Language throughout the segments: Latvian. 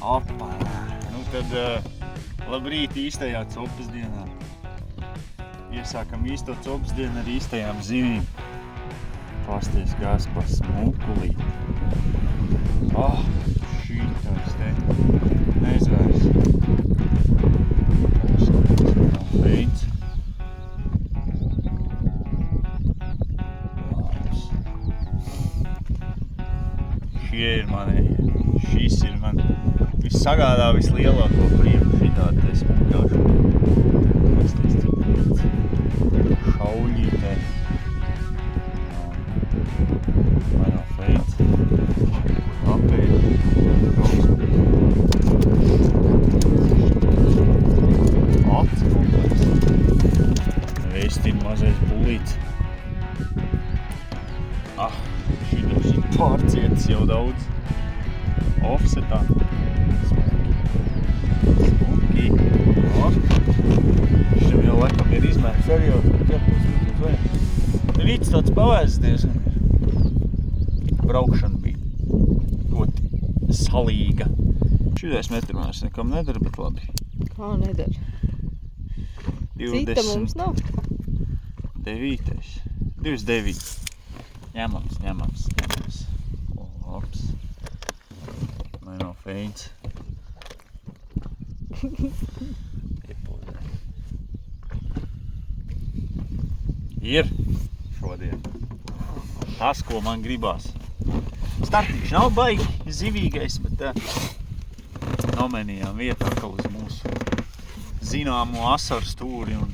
Opa! Nu tad labrīt īstajā copas dienā. Iesākam īsto copas dienu ar īstajām zivīm. Pasties gāz pa smukulīt. Šitais te nezvērs. Veids. Šie ir manējie. Šis ir man sagādā vislielāko prieku šitādi te smukļaušu. Pasties cik līdz šauļītē. Vai nav veids. Apēd. Aci kompleks. Veistin mazais bulīts. Šitos ir pārcietis jau daudz. Offsetā. Smuki. Šim jau laikam ir izmērs arī jau ķertos uz vajag. Rīts tāds pavēsts diezgan ir. Braukšana bija ļoti salīga. Šitais metrmērs nekam nedara, bet labi. Kā nedara? 20. Cita mums nav? 9. 29. Ņemams. Labs. Vai nav feints? Iepūdē. Ir šodien tas, ko man gribās. Startiņš nav baigi zivīgais, bet nomenījām vietu atkal uz mūsu zināmo asaru stūri un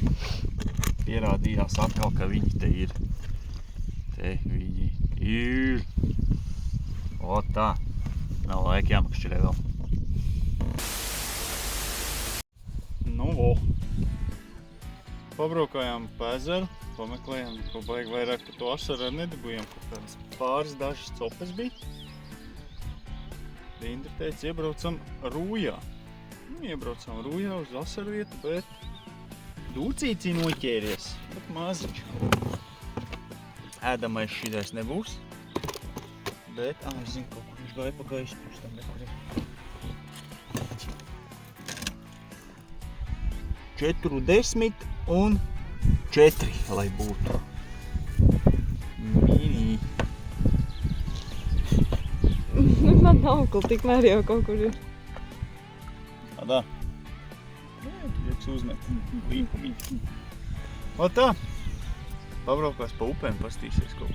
pierādījās atkal, ka viņi te ir. Te viņi ir. O tā. Nav laika jāmakšķirē vēl. Nu, vo. Pabraukājām pa ezeru, pameklējām, ko baigi vairāk pa to asaru ar nedabujām, kaut kādas pāris dažas copes bija. Indra teica, iebraucam Rūjā. Iebraucam Rūjā uz asaru vietu, bet dūcīcī noķēries, bet maziņš. Ēdamais šitais nebūs, bet, es zinu, kaut kur viņš gāja pa gaisu, pirms tam nekur ir. 40 lai būtu. Mini. Man nav, kaut tikmēr jau kaut kur ir. Tādā. Lieks uzmet. O tā. Pabraukās pa upēm, pastīsies kaut ko.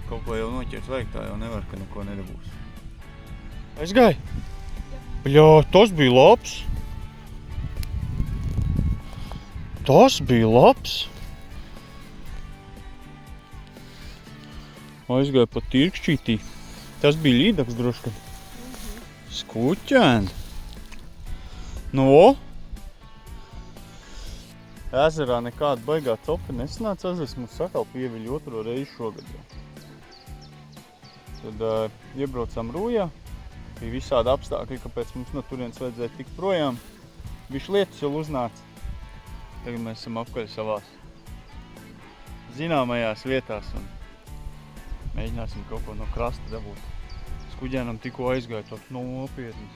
Kaut ko jau noķert vajag, tā jau nevar, ka neko nedabūs. Aizgāj! Bļā, tas bija labs! Tas bija labs! Aizgāja pa tirkšķītī. Tas bija līdaks droškad. Skuķēn! Nu? Ezerā nekāda baigā copa nesanāca. Es mums sakal pieviļu otro reizi šogad. Tad iebraucām Rūjā. Bija visādi apstākļi, kāpēc mums no turienes vajadzēja tikt projām. Bišķi lietas jau uznāca. Tagad mēs esam apkaļ savās zināmajās vietās un mēģināsim kaut ko no krasta dabūt. Skuģēnam tikko aizgāja tāds nopietnis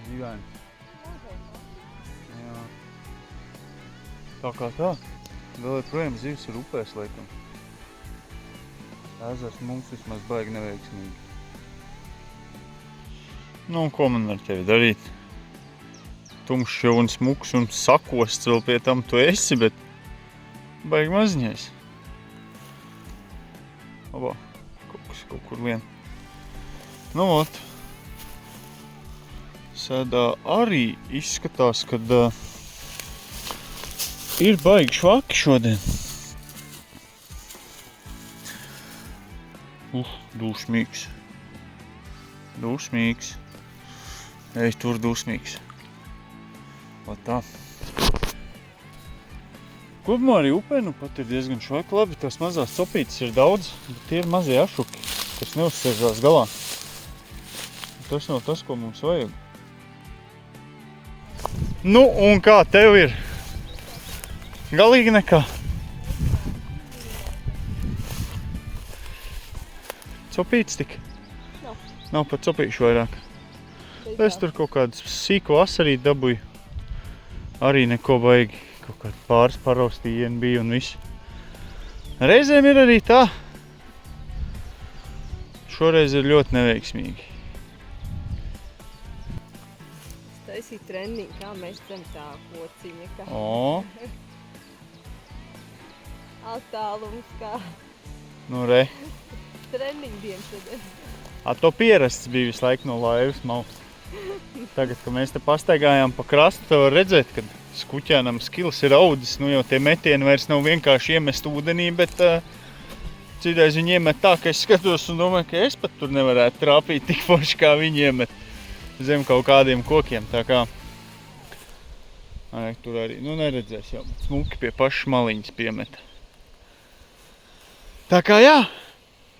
zivējums. Jā. Tā kā tā. Vēl joprojām zivs ir upēs, laikam. Ezers mums vismaz baigi neveiksmīgi. Nu, un ko man ar tevi darīt? Tumšs jau un smuks un sakosts vēl pie tam tu esi, bet baigi maziņais. Labā, kaut kur vien. Nu, ot. Sēdā arī izskatās, kad ir baigi švaki šodien. Dūsmīgs. Dūsmīgs. Ej, tur dūsmīgs. Va tā. Kopumā arī upē nu pat ir diezgan švaki. Labi, tās mazās copītes ir daudz, bet tie ir mazie ašuki, kas neuzsēžās galā. Tas nav tas, ko mums vajag. Nu, un kā tev ir? Galīgi nekā. Copītes tik? Nav. Nav pat copīšu vairāk. Es tur kaut kādu sīku asarīti dabūju. Arī neko baigi. Kaut kādu pāris paraustījieni bija un viss. Reizēm ir arī tā. Šoreiz ir ļoti neveiksmīgi. Taisīja treniņu, kā mēs tam tā kociņa, kā attālums, kā Nu re. treniņu dienu šodien. To pierasts bija visu laiku no laivas malas. Tagad, kad mēs te pastaigājām pa krastu, te var redzēt, kad skuķēnam skils ir audzis. Nu jau tie metieni vairs nav vienkārši iemest ūdenī, bet citreiz viņi iemet tā, ka es skatos un domāju, ka es pat tur nevarētu trāpīt tik forši, kā viņi iemet zem kaut kādiem kokiem. Tā kā tur arī, nu neredzēs jau, smuki pie pašas maliņas piemeta. Tā kā jā,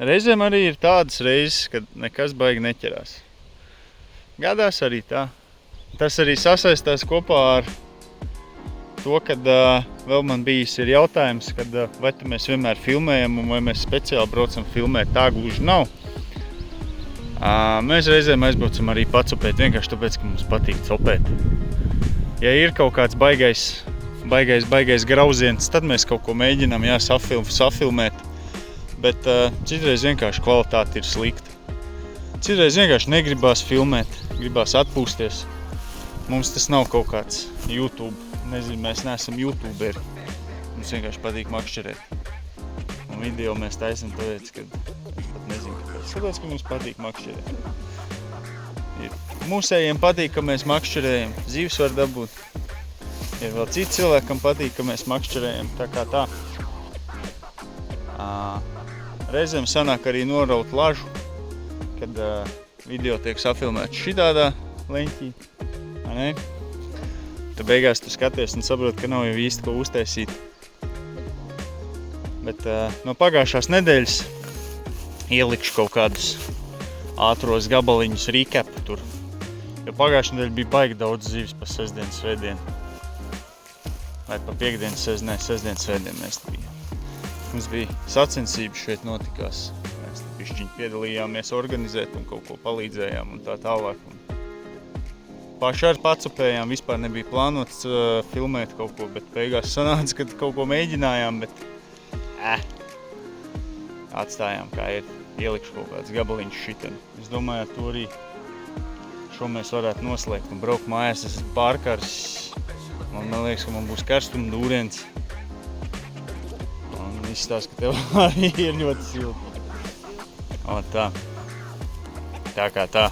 reizēm arī ir tādas reizes, kad nekas baigi neķerās. Gadās arī tā. Tas arī sasaistās kopā ar to, kad vēl man bijis ir jautājums, kad vai mēs vienmēr filmējam un vai mēs speciāli braucam filmēt. Tā gluži nav. Mēs reizēm aizbraucam arī pacopēt, vienkārši tāpēc, ka mums patīk copēt. Ja ir kaut kāds baigais grauziens, tad mēs kaut ko mēģinām safilmēt. Bet citreiz vienkārši kvalitāte ir slikta. Citreiz vienkārši negribās filmēt, gribās atpūsties. Mums tas nav kaut kāds YouTube. Nezinu, mēs neesam YouTuberi. Mums vienkārši patīk makšķerēt. Un video mēs taisam tāpēc, ka es pat nezinu, kāpēc. Tāpēc, ka mums patīk makšķerēt. Mūsējiem patīk, ka mēs makšķerējam. Zīves var dabūt. Ir vēl citi cilvēki, kam patīk, ka mēs makšķerējam. Tā kā tā. Reizēm sanāk arī noraut lažu, kad video tiek safilmēts šitādā leņķī. Tad beigās tu skaties un saproti, ka nav jau īsti ko uztaisīt. Bet no pagājušās nedēļas ielikšu kaut kādus ātros gabaliņus recapu tur. Jo pagājušā nedēļa bija baigi daudz zīves pa sestdienu, svētdienu. Vai pa piekdienu, sestdienu, svētdienu mēs te bijām. Mums bija sacensības šeit notikās. Mēs te bišķiņ piedalījāmies organizēt un kaut ko palīdzējām un tā tālāk. Paši arī pacopējām, vispār nebija plānots filmēt kaut ko, bet beigās sanāca, ka kaut ko mēģinājām, bet atstājām, kā ir. Ielikšu kaut kāds gabaliņš šitam. Es domāju, ar to arī šo mēs varētu noslēgt un braukt mājās. Es esmu pārkars. Man liekas, ka man būs karstuma dūriens. Un izstāst, ka tev arī ir ļoti silti. O tā. Tā kā tā.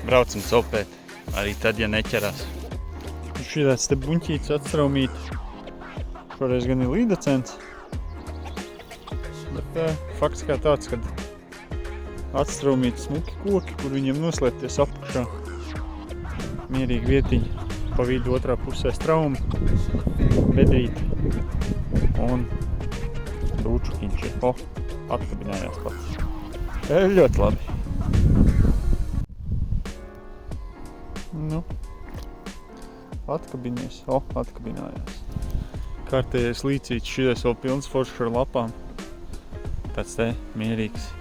Braucam copēt. Arī tad, ja neķerās. Šitās te buņķītes atstraumīt. Šoreiz gan ir līdacents. Bet fakts kā tāds, kad atstraumīt smuki koki, kur viņiem noslēpties apakšā. Mierīgi vietiņa. Pa vidu otrā pusē straumi. Bedrīti. Un dūčukiņš. Atkabinājās pats. Ļoti labi. Nu, atkabinies. Atkabinājās. Kārtējais līcīts, šies vēl pilns foršs ar lapām. Tāds te mierīgs.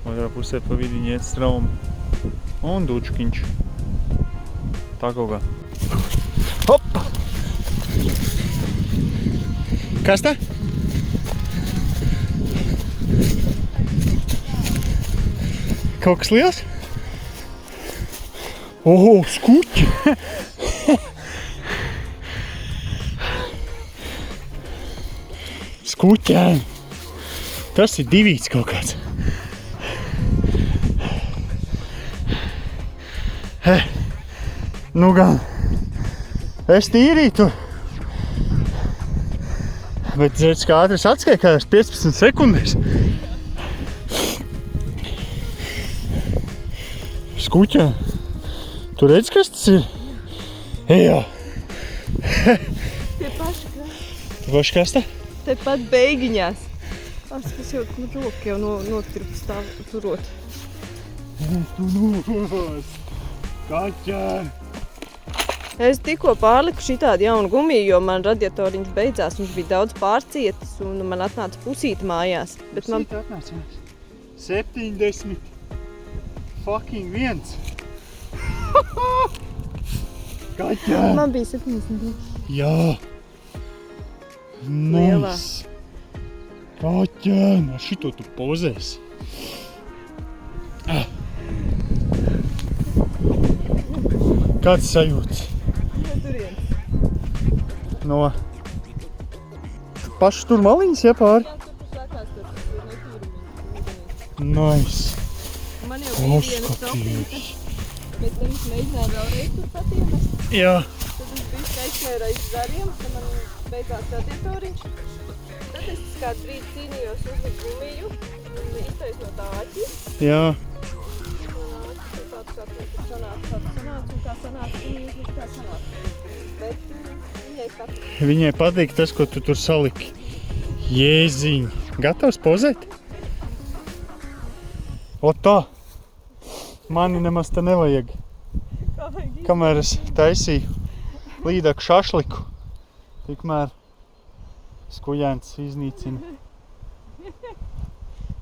Otrā pusē pa vidiņi iet straumi. Un dūčukiņš. Tā kaut kā. Hop! Kas tā? Kaut kas liels? Skuķi! Skuķēni! Tas ir divīts kaut kāds. Nu gan. Es tīrīju tur. Bet dzirds, kā ātri es atskaiju kādās 15 sekundēs. Skuķēni. Tu redz, kas tas ir? Jā. Tie paši krasti. Tie paši krasti? Tepat beigiņās. Es jau roku jau notirpu stāvu turot. Tu nos! Kaķēni! Es tikko pārliku šitādu jaunu gumiju, jo man radiatoriņš beidzās. Viņš bija daudz pārcietis un man atnāca pusīti mājās. Bet pusīti atnāca? 70 fucking 1. Kaķēn! Man bija 72. Jā! Lielā. Nice! Kaķēn! Ar šito tu pozēsi. Kāds sajūts? No pašas tur maliņas, ja pāri? Nice! Man jau bija viena Paskaties! bet tad es mēģināju vēlreiz tur pat iemest. Jā! Tad es biju aizsmēra aiz zariem, tad man beidzās radiatoriņš. Tad es kādu brīdi cīnījos uzlikt gumiju un iztaisnot tā aķi. Jā! Viņai patīk tas, ko tu tur saliki. Jēziņ! Gatavs pozēt? O tā! Mani nemaz te nevajag. Kamēr es taisīju līdaku šašliku, tikmēr skujēns iznīcina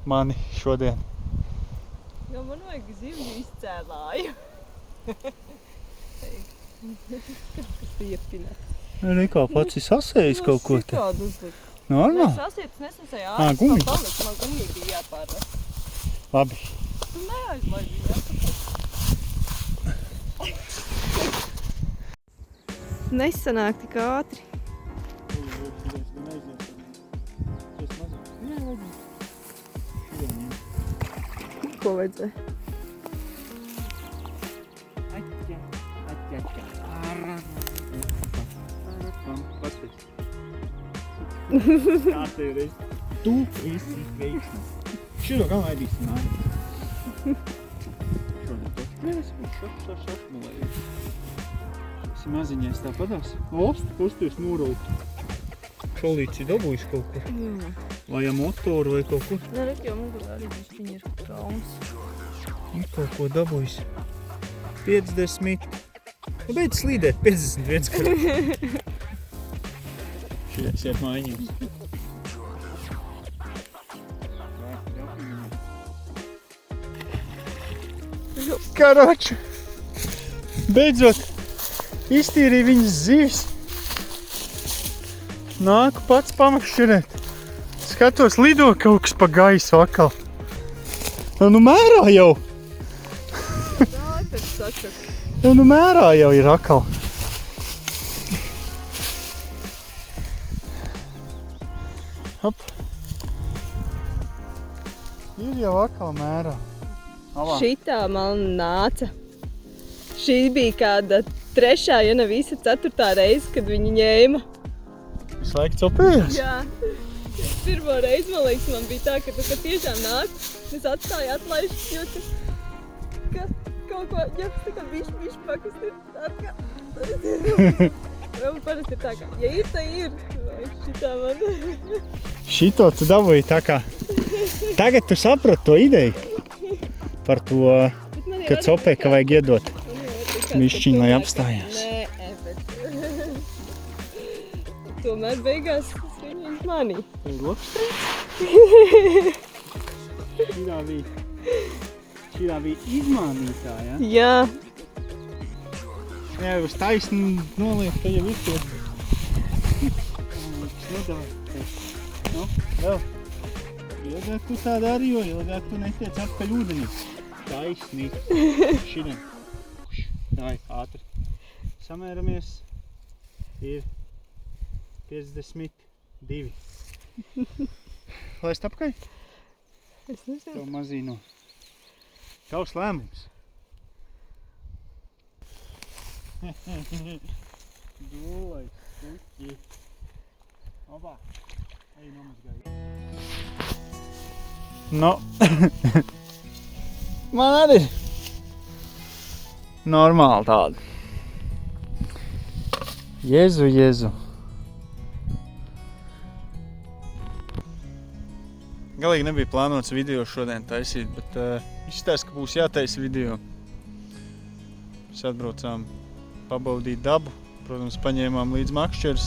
mani šodien. Jo man vajag zivju izcēlāju. Kas piepināt. Nekā pats ir sasējis kaut ko te. Šitādu uzlikt. Normāli? Es sasietu nesasēju Ā, ārpus, gumija. kā paliks, man gumija bija jāpārvest. Labi. Tu neaizlaidi, nesanāk tik ātri. Ko vajadzēja? Kā tev reiz? Tu esi veiksmes. Šito kā laidīsi nāmi. Šodien to nevis šašmulēju. Esi maziņais tāpadās. Pusties nūrautu. Šolīts ir dabūjuši kaut kur. Vai ar motoru vai kaut kur. Nerek jau mugurā arī bišķiņi ir kauns. Ir kaut ko dabūjuši. 50. Nu beidz slīdēt 51 kar. Šies iet mājiņos. Karoči! Beidzot iztīrīja viņas zivis. Nāku pats pamakšķirēt. Skatos, lido kaut kas pa gaisu atkal. Nu mērā jau. Tā, tad sačak. Nu mērā jau ir atkal. Hop. Ir jau atkal mērā. Alā. Šitā man nāca. Šī bija kāda 3, ja ne visa 4. reize, kad viņi ņēma. Visu laiku copējās? Jā. Pirmo reizi, man liekas, man bija tā, ka tu tiešām nāk, es atstāju atlaišas, jo tu kaut ko ņems tā kā bišķi pakustīt. Man parasti ir tā kā, ja ir, tā ir. Vai šitā man. Šito tu dabūji tā kā. Tagad tu saprati to ideju. Par to, ka copē, ka vajag iedot bišķiņ, lai apstājās. Nē, bet tomēr beigās viņš manī. Tas ir lokstrēts? Šitā bija izmānītā, ja? Jā. Jā, uz taisni noliek, tad jau iztiek. Nu, vēl. Ilgāk tu tā dari, jo ilgāk tu netiec atkaļ ūdenī. Taisni. Šitien. Davai, ātri. Samēramies. Ir 52. Laist apkai? Es nezinu. Tev mazīno. Tavs lēmums. Dūlai, stuķi. Obā. Ej, nomazgāj. No. Man arī ir normāli tāda. Jezu, Jezu. Galīgi nebija plānots video šodien taisīt, bet izstāst, ka būs jātaisa video. Mēs atbraucām pabaudīt dabu. Protams, paņēmām līdz makšķers.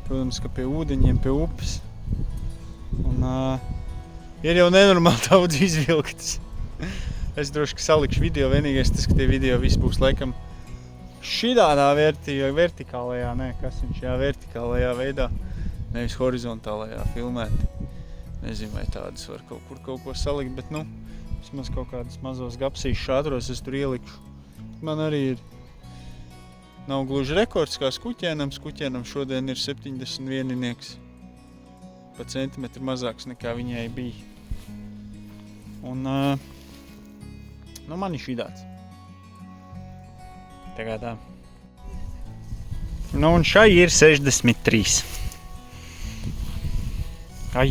Protams, ka pie ūdeņiem, pie upes. Un ir jau nenormāli daudz izvilktas. Es droši, ka salikšu video, vienīgais tas, ka tie video viss būs laikam šitādā vertikālajā, vertikālajā veidā, nevis horizontālajā filmēti. Nezinu, vai tādas var kaut ko salikt, bet vismaz kaut kādas mazos gapsīšus ātros es tur ielikšu. Man arī ir, nav gluži rekords kā skuķēnam šodien ir 71. Pa centimetru mazāks nekā viņai bija. Un, man ir šīdāts. Tagad tā. Un šai ir 63. Ai.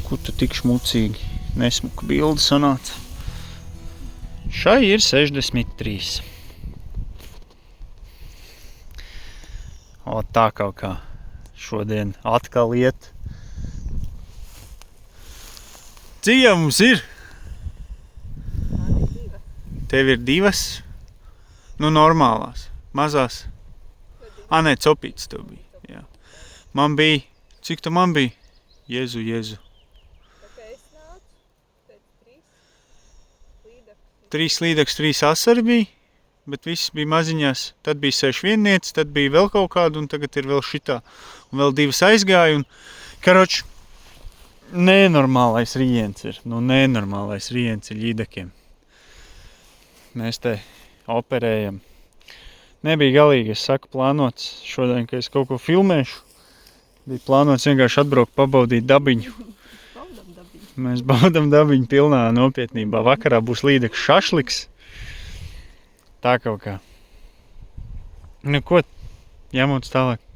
Kur tu tik šmucīgi? Nesmuka bilde sanāca. Šai ir 63. O, tā kaut kā šodien atkal iet. Cik jau mums ir? Tev ir 2? Normālās, mazās. Nē, copītas tev bija. Jā. Man bija, cik tu man bija? Jezu. Tā es nācu, pēc 3 līdaks. 3 līdaks, 3 asari bija, bet viss bija maziņās. Tad bija 6 viennieces, tad bija vēl kaut kāda, un tagad ir vēl šitā. Un vēl 2 aizgāja, un, karoč, nenormālais riens ir. Nenormālais riens ir ļidakiem. Mēs te operējam. Nebija galīgi, es saku, plānots šodien, ka es kaut ko filmēšu. Bija plānots vienkārši atbraukt, pabaudīt dabiņu. Mēs baudam dabiņu pilnā nopietnībā. Vakarā būs līdeks šašliks. Tā kaut kā. Ko? Jāmūtas tālāk.